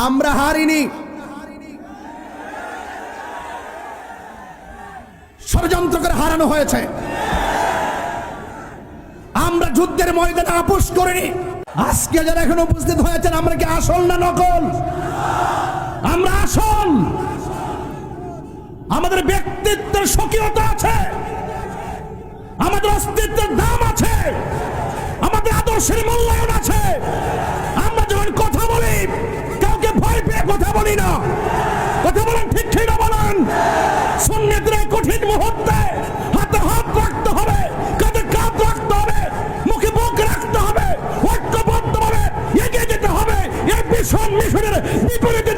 আমরা হারিনি, ষড়যন্ত্র করে হারানো হয়েছে। আমরা যুদ্ধের ময়দানে আপোষ করিনি। আজকে যারা এখন উপস্থিত হয়েছেন, আমরা কি আসল না নকল? আমরা আসল। আমাদের ব্যক্তিত্বের স্বকীয়তা আছে, আমাদের অস্তিত্বের দাম আছে, আমাদের আদর্শের মূল্যায়ন আছে। আমরা যখন কথা বলি, কাউকে ভয় পেয়ে কথা বলি না। কথা বলেন ঠিক ঠিক না বলেন? সুন্নিদের কঠিন মুহূর্তে হাতে হাত রাখতে হবে, কাঁধে কাঁধ রাখতে হবে, মুখে মুখ রাখতে হবে, ঐক্যবদ্ধভাবে এগিয়ে যেতে হবে। এই ভীষণ মিশনের বিপরীতে